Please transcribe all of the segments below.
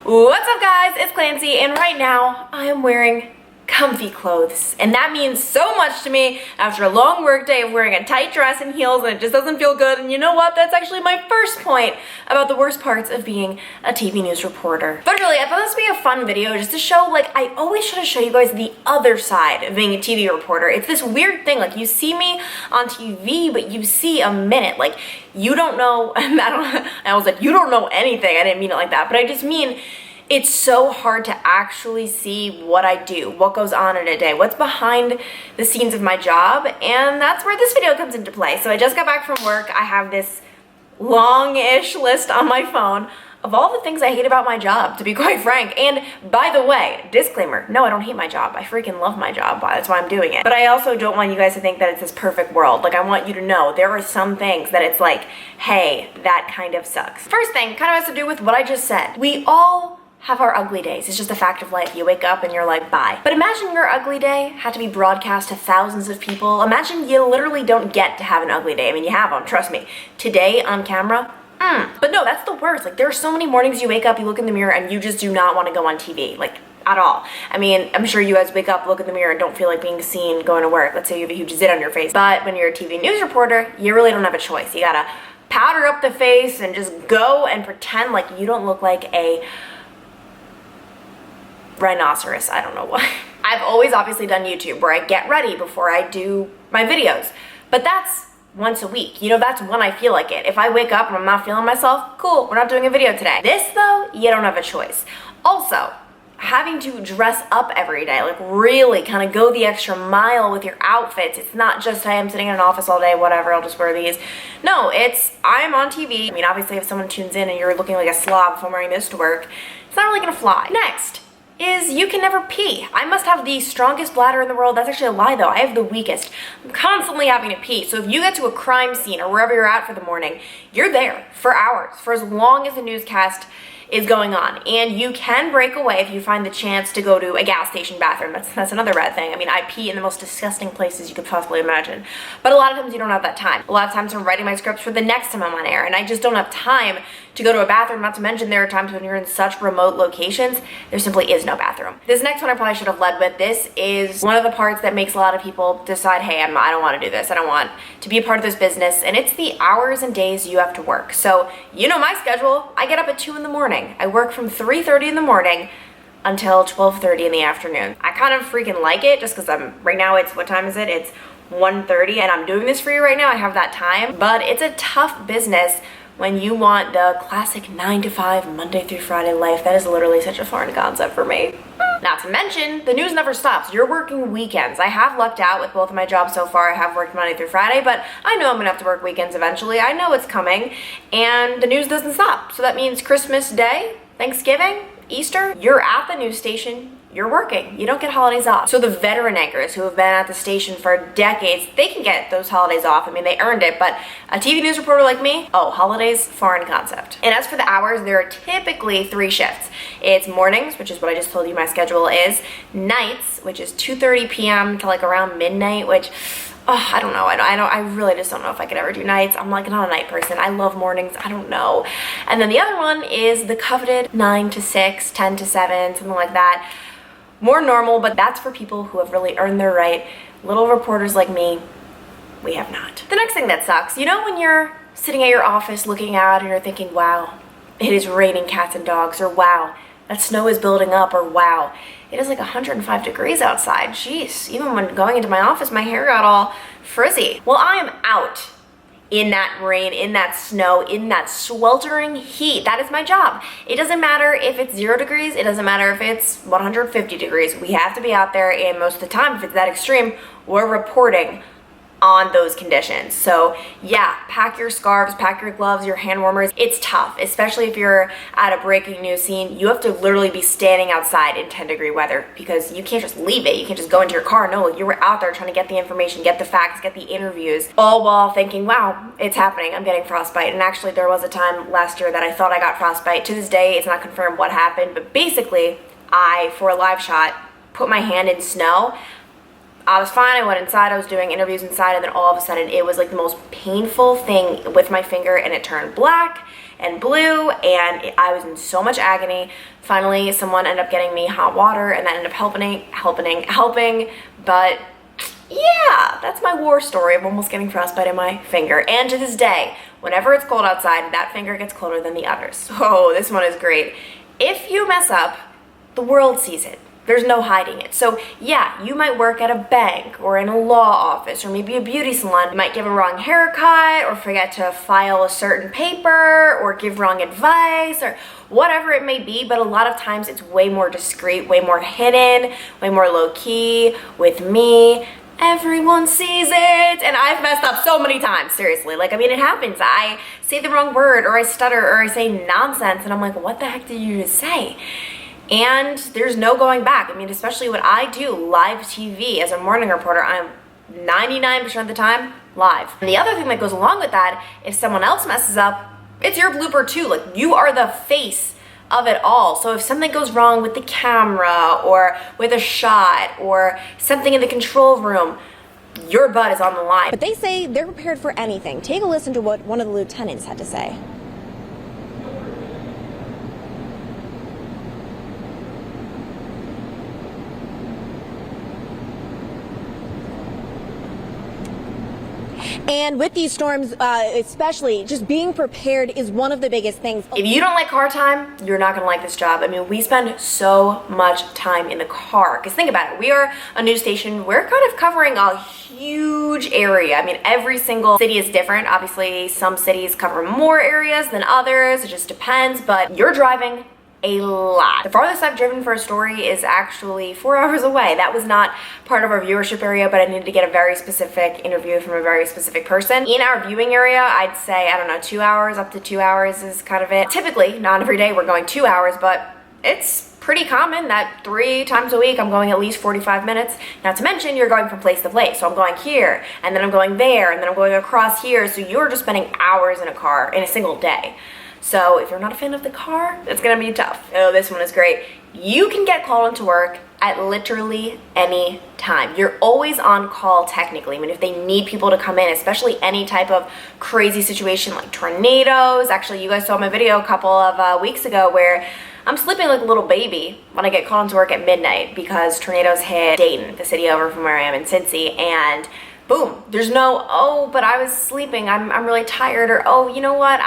What's up guys, it's Clancy and right now I am wearing comfy clothes and that means so much to me after a long work day of wearing a tight dress and heels and it just doesn't feel good. And you know what, that's actually my first point about the worst parts of being a TV news reporter. But really, I thought this would be a fun video just to show, like, I always try to show you guys the other side of being a TV reporter. It's this weird thing, like you see me on TV but you see a minute, like you don't know, I was like, you don't know anything. I didn't mean it like that, but I just mean it's so hard to actually see what I do, what goes on in a day, what's behind the scenes of my job, and that's where this video comes into play. So I just got back from work. I have this long-ish list on my phone of all the things I hate about my job, to be quite frank. And by the way, disclaimer, no, I don't hate my job. I freaking love my job. That's why I'm doing it. But I also don't want you guys to think that it's this perfect world. Like, I want you to know there are some things that it's like, hey, that kind of sucks. First thing kind of has to do with what I just said. We all have our ugly days. It's just a fact of life. You wake up and you're like, bye. But imagine your ugly day had to be broadcast to thousands of people. Imagine you literally don't get to have an ugly day. I mean, you have them, trust me. Today on camera, But no, that's the worst. Like, there are so many mornings you wake up, you look in the mirror, and you just do not want to go on TV. Like, at all. I mean, I'm sure you guys wake up, look in the mirror, and don't feel like being seen going to work. Let's say you have a huge zit on your face. But when you're a TV news reporter, you really don't have a choice. You gotta powder up the face and just go and pretend like you don't look like a rhinoceros. I don't know why. I've always obviously done YouTube where I get ready before I do my videos, but that's once a week. You know, that's when I feel like it. If I wake up and I'm not feeling myself, cool, we're not doing a video today. This though, you don't have a choice. Also, having to dress up every day, like really kind of go the extra mile with your outfits. It's not just, hey, I'm sitting in an office all day, whatever, I'll just wear these. No, it's, I'm on TV. I mean, obviously if someone tunes in and you're looking like a slob if I'm wearing this to work, it's not really gonna fly. Next is you can never pee. I must have the strongest bladder in the world. That's actually a lie though. I have the weakest. I'm constantly having to pee. So if you get to a crime scene or wherever you're at for the morning, you're there for hours, for as long as the newscast is going on. And you can break away if you find the chance to go to a gas station bathroom. That's another bad thing. I mean, I pee in the most disgusting places you could possibly imagine. But a lot of times you don't have that time. A lot of times I'm writing my scripts for the next time I'm on air and I just don't have time to go to a bathroom. Not to mention there are times when you're in such remote locations, there simply is no bathroom. This next one I probably should have led with. This is one of the parts that makes a lot of people decide, hey, I don't want to do this. I don't want to be a part of this business. And it's the hours and days you have to work. So you know my schedule. I get up at 2 in the morning. I work from 3:30 in the morning until 12:30 in the afternoon. I kind of freaking like it just because right now it's, what time is it? It's 1:30 and I'm doing this for you right now. I have that time, but it's a tough business when you want the classic 9 to 5 Monday through Friday life. That is literally such a foreign concept for me. Not to mention, the news never stops. You're working weekends. I have lucked out with both of my jobs so far. I have worked Monday through Friday, but I know I'm gonna have to work weekends eventually. I know it's coming, and the news doesn't stop. So that means Christmas Day, Thanksgiving, Easter, you're at the news station, you're working. You don't get holidays off. So the veteran anchors who have been at the station for decades, they can get those holidays off. I mean, they earned it, but a TV news reporter like me, oh, holidays, foreign concept. And as for the hours, there are typically 3 shifts. It's mornings, which is what I just told you my schedule is, nights, which is 2:30 p.m. to like around midnight, which, oh, I don't know. I really just don't know if I could ever do nights. I'm like not a night person. I love mornings. I don't know. And then the other one is the coveted 9 to 6, 10 to 7, something like that. More normal, but that's for people who have really earned their right. Little reporters like me, we have not. The next thing that sucks, you know when you're sitting at your office looking out and you're thinking, wow, it is raining cats and dogs, or wow, that snow is building up, or wow, it is like 105 degrees outside. Jeez, even when going into my office, my hair got all frizzy. Well, I am out in that rain, in that snow, in that sweltering heat. That is my job. It doesn't matter if it's 0 degrees, it doesn't matter if it's 150 degrees. We have to be out there, and most of the time, if it's that extreme, we're reporting on those conditions. So yeah, pack your scarves, pack your gloves, your hand warmers. It's tough, especially if you're at a breaking news scene. You have to literally be standing outside in 10-degree weather because you can't just leave it. You can't just go into your car. No, you were out there trying to get the information, get the facts, get the interviews, all while thinking, wow, it's happening. I'm getting frostbite. And actually there was a time last year that I thought I got frostbite. To this day, it's not confirmed what happened, but basically I, for a live shot, put my hand in snow. I was fine. I went inside. I was doing interviews inside, and then all of a sudden it was like the most painful thing with my finger, and it turned black and blue, and I was in so much agony. Finally, someone ended up getting me hot water, and that ended up helping. But yeah, that's my war story of almost getting frostbite in my finger. And to this day, whenever it's cold outside, that finger gets colder than the others. So this one is great. If you mess up, the world sees it. There's no hiding it. So yeah, you might work at a bank or in a law office or maybe a beauty salon. You might give a wrong haircut or forget to file a certain paper or give wrong advice or whatever it may be, but a lot of times it's way more discreet, way more hidden, way more low-key. With me, everyone sees it, and I've messed up so many times, seriously. Like, I mean, it happens. I say the wrong word, or I stutter, or I say nonsense, and I'm like, what the heck did you just say? And there's no going back. I mean, especially when I do live TV as a morning reporter, I'm 99% of the time live. And the other thing that goes along with that, if someone else messes up, it's your blooper too. Like, you are the face of it all. So if something goes wrong with the camera or with a shot or something in the control room, your butt is on the line. But they say they're prepared for anything. Take a listen to what one of the lieutenants had to say. And with these storms, especially, just being prepared is one of the biggest things. If you don't like car time, you're not gonna like this job. I mean, we spend so much time in the car. Because think about it, we are a news station. We're kind of covering a huge area. I mean, every single city is different. Obviously, some cities cover more areas than others. It just depends. But you're driving a lot. The farthest I've driven for a story is actually 4 hours away. That was not part of our viewership area, but I needed to get a very specific interview from a very specific person. In our viewing area, I'd say, I don't know, 2 hours, up to 2 hours is kind of it. Typically, not every day we're going 2 hours, but it's pretty common that 3 times a week I'm going at least 45 minutes. Not to mention you're going from place to place. So I'm going here, and then I'm going there, and then I'm going across here. So you're just spending hours in a car in a single day. So if you're not a fan of the car, it's gonna be tough. Oh, this one is great. You can get called into work at literally any time. You're always on call technically. I mean, if they need people to come in, especially any type of crazy situation like tornadoes. Actually, you guys saw my video a couple of weeks ago where I'm sleeping like a little baby when I get called into work at midnight because tornadoes hit Dayton, the city over from where I am in Cincy, and boom, there's no, oh, but I was sleeping, I'm really tired, or oh, you know what,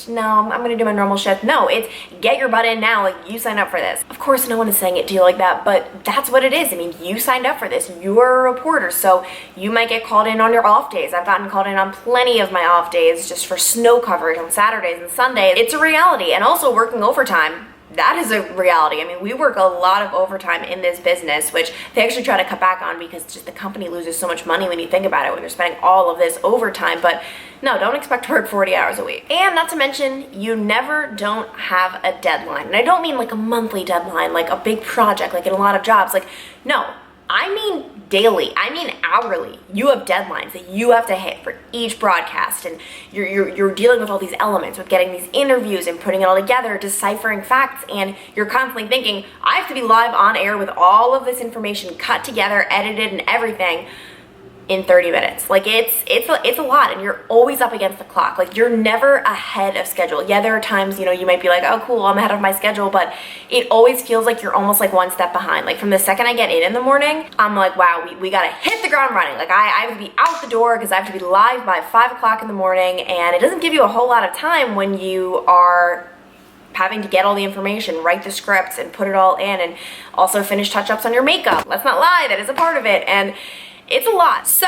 no, I'm gonna do my normal shift. No, it's get your butt in now, like you signed up for this. Of course, no one is saying it to you like that, but that's what it is. I mean, you signed up for this, you're a reporter, so you might get called in on your off days. I've gotten called in on plenty of my off days just for snow coverage on Saturdays and Sundays. It's a reality, and also working overtime. That is a reality. I mean, we work a lot of overtime in this business, which they actually try to cut back on because just the company loses so much money when you think about it, when they're spending all of this overtime. But no, don't expect to work 40 hours a week. And not to mention, you never don't have a deadline. And I don't mean like a monthly deadline, like a big project, like in a lot of jobs. Like, no, I mean daily, I mean hourly. You have deadlines that you have to hit for each broadcast, and you're dealing with all these elements, with getting these interviews and putting it all together, deciphering facts, and you're constantly thinking, I have to be live on air with all of this information cut together, edited, and everything in 30 minutes. Like, it's a lot, and you're always up against the clock. Like, you're never ahead of schedule. Yeah, there are times, you know, you might be like, oh cool, I'm ahead of my schedule, but it always feels like you're almost like one step behind. Like, from the second I get in the morning, I'm like, wow, we gotta hit the ground running. Like, I have to be out the door because I have to be live by 5 o'clock in the morning, and it doesn't give you a whole lot of time when you are having to get all the information, write the scripts, and put it all in, and also finish touch-ups on your makeup. Let's not lie, that is a part of it, and it's a lot. So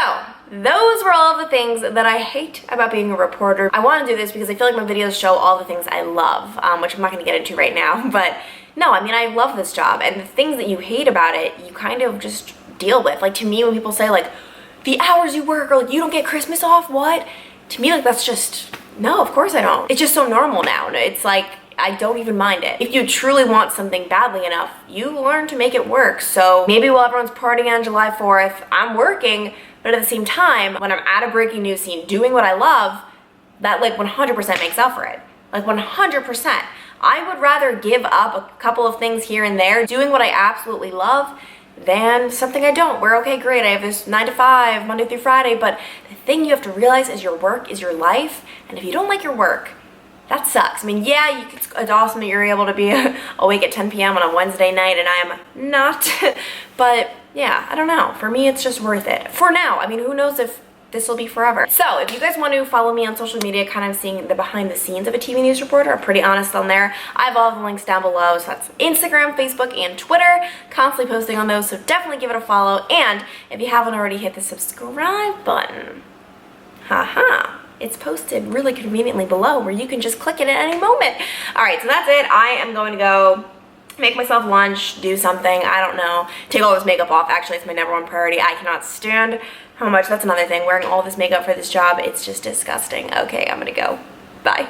those were all of the things that I hate about being a reporter. I want to do this because I feel like my videos show all the things I love, which I'm not going to get into right now. But no, I mean, I love this job, and the things that you hate about it, you kind of just deal with. Like, to me, when people say like, the hours you work, or like, you don't get Christmas off, what? To me, like, that's just, no, of course I don't. It's just so normal now. It's like, I don't even mind it. If you truly want something badly enough, you learn to make it work. So maybe while everyone's partying on July 4th, I'm working, but at the same time, when I'm at a breaking news scene doing what I love, that like 100% makes up for it. Like 100%. I would rather give up a couple of things here and there, doing what I absolutely love, than something I don't, where, okay, great, I have this 9 to 5, Monday through Friday, but the thing you have to realize is your work is your life, and if you don't like your work, that sucks. I mean, yeah, it's awesome that you're able to be awake at 10 p.m. on a Wednesday night, and I am not, but yeah, I don't know. For me, it's just worth it. For now. I mean, who knows if this will be forever. So if you guys want to follow me on social media, kind of seeing the behind the scenes of a TV news reporter, I'm pretty honest on there. I have all the links down below. So that's Instagram, Facebook, and Twitter. Constantly posting on those, so definitely give it a follow. And if you haven't already, hit the subscribe button. Haha. It's posted really conveniently below where you can just click it at any moment. All right, so that's it. I am going to go make myself lunch, do something, I don't know, take all this makeup off. Actually, it's my #1 priority. I cannot stand how much, that's another thing, wearing all this makeup for this job, it's just disgusting. Okay, I'm gonna go. Bye.